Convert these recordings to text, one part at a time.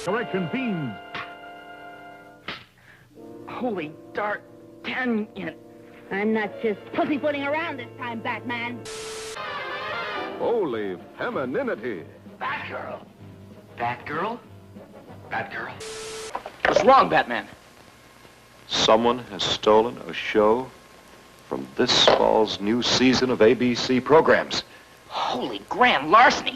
Correction fiends. Holy dark canyon. I'm not just pussyfooting around this time, Batman. Holy femininity. Batgirl. Batgirl? Batgirl? What's wrong, Batman? Someone has stolen a show from this fall's new season of ABC programs. Holy grand larceny.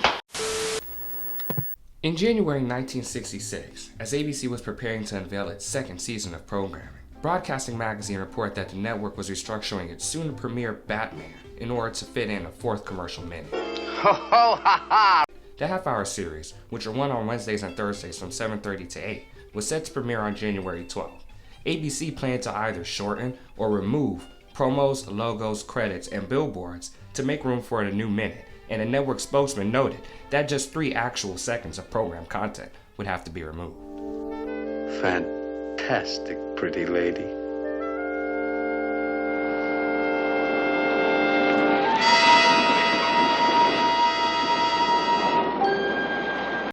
In January 1966, as ABC was preparing to unveil its second season of programming, Broadcasting Magazine reported that the network was restructuring its soon-to-premiere Batman in order to fit in a fourth commercial minute. Ho ho ha ha! The half-hour series, which are run on Wednesdays and Thursdays from 7:30 to 8, was set to premiere on January 12th. ABC planned to either shorten or remove promos, logos, credits, and billboards to make room for the new minute, and a network spokesman noted that just 3 actual seconds of program content would have to be removed. Fantastic, pretty lady.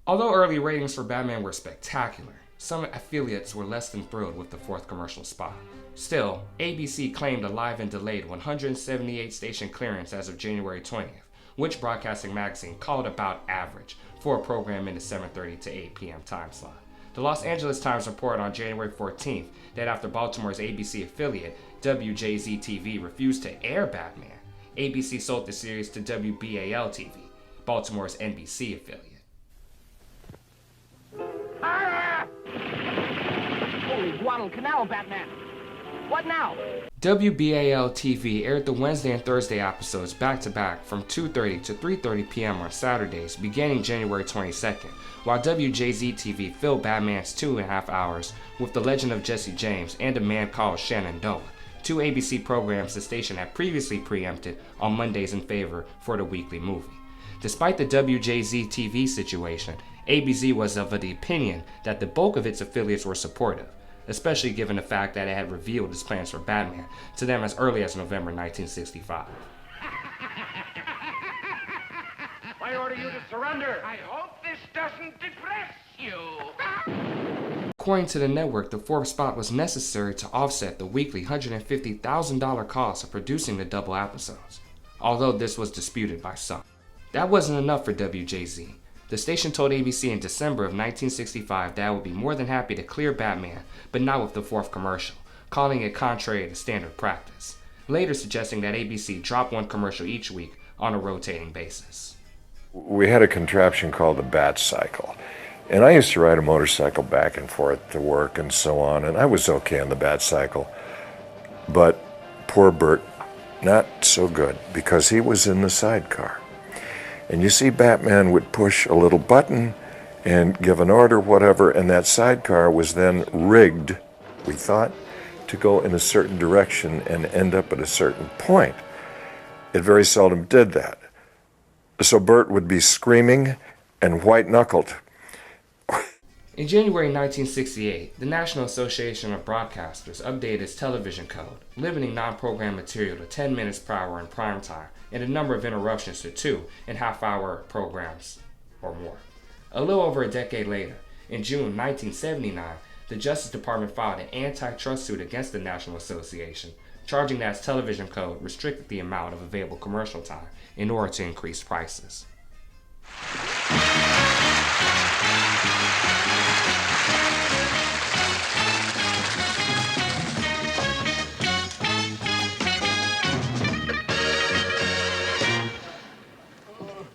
Although early ratings for Batman were spectacular, some affiliates were less than thrilled with the fourth commercial spot. Still, ABC claimed a live and delayed 178 station clearance as of January 20th, which Broadcasting Magazine called about average for a program in the 7:30 to 8 p.m. time slot. The Los Angeles Times reported on January 14th that after Baltimore's ABC affiliate, WJZ-TV, refused to air Batman, ABC sold the series to WBAL-TV, Baltimore's NBC affiliate. Ah! Holy Guadalcanal, Batman! What now? WBAL-TV aired the Wednesday and Thursday episodes back-to-back from 2:30 to 3:30 p.m. on Saturdays beginning January 22nd, while WJZ-TV filled Batman's 2.5 hours with The Legend of Jesse James and A Man Called Shenandoah, 2 ABC programs the station had previously preempted on Mondays in favor for the weekly movie. Despite the WJZ-TV situation, ABC was of the opinion that the bulk of its affiliates were supportive, especially given the fact that it had revealed its plans for Batman to them as early as November 1965. I order you to surrender. I hope this doesn't depress you. According to the network, the fourth spot was necessary to offset the weekly $150,000 cost of producing the double episodes, although this was disputed by some. That wasn't enough for WJZ. The station told ABC in December of 1965 that it would be more than happy to clear Batman, but not with the fourth commercial, calling it contrary to standard practice, later suggesting that ABC drop 1 commercial each week on a rotating basis. We had a contraption called the Bat Cycle, and I used to ride a motorcycle back and forth to work and so on, and I was okay on the Bat Cycle, but poor Bert, not so good, because he was in the sidecar. And you see, Batman would push a little button and give an order, whatever, and that sidecar was then rigged, we thought, to go in a certain direction and end up at a certain point. It very seldom did that. So Bert would be screaming and white-knuckled. In January 1968, the National Association of Broadcasters updated its television code, limiting non-program material to 10 minutes per hour in prime time and a number of interruptions to 2.5-hour programs or more. A little over a decade later, in June 1979, the Justice Department filed an antitrust suit against the National Association, charging that its television code restricted the amount of available commercial time in order to increase prices.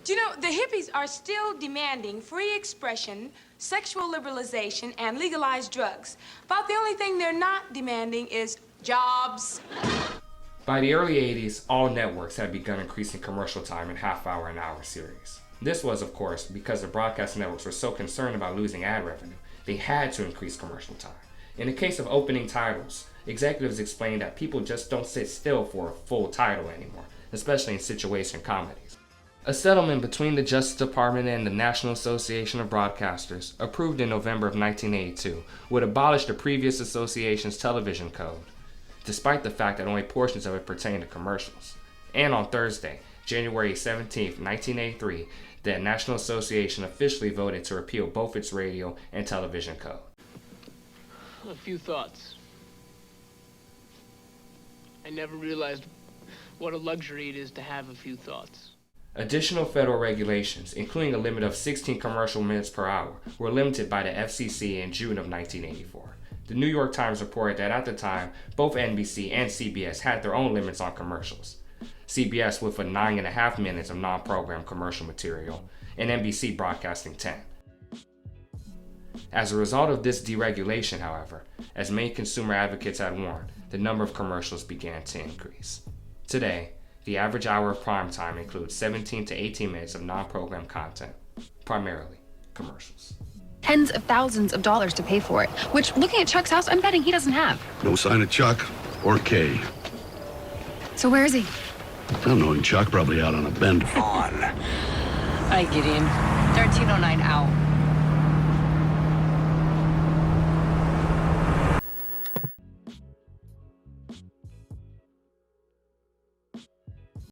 Do you know, the hippies are still demanding free expression, sexual liberalization, and legalized drugs. About the only thing they're not demanding is jobs. By the early 80s, all networks had begun increasing commercial time in half-hour and hour series. This was, of course, because the broadcast networks were so concerned about losing ad revenue, they had to increase commercial time. In the case of opening titles, executives explained that people just don't sit still for a full title anymore, especially in situation comedies. A settlement between the Justice Department and the National Association of Broadcasters, approved in November of 1982, would abolish the previous association's television code, despite the fact that only portions of it pertain to commercials. And on Thursday, January 17, 1983, the National Association officially voted to repeal both its radio and television code. A few thoughts. I never realized what a luxury it is to have a few thoughts. Additional federal regulations, including a limit of 16 commercial minutes per hour, were limited by the FCC in June of 1984. The New York Times reported that at the time, both NBC and CBS had their own limits on commercials. CBS with 9.5 minutes of non-program commercial material, and NBC broadcasting 10. As a result of this deregulation, however, as many consumer advocates had warned, the number of commercials began to increase. Today, the average hour of prime time includes 17 to 18 minutes of non-program content, primarily commercials. Tens of thousands of dollars to pay for it, which, looking at Chuck's house, I'm betting he doesn't have. No sign of Chuck or Kay. So where is he? Unknowing Chuck, probably out on a bend. I get in. 1309 out.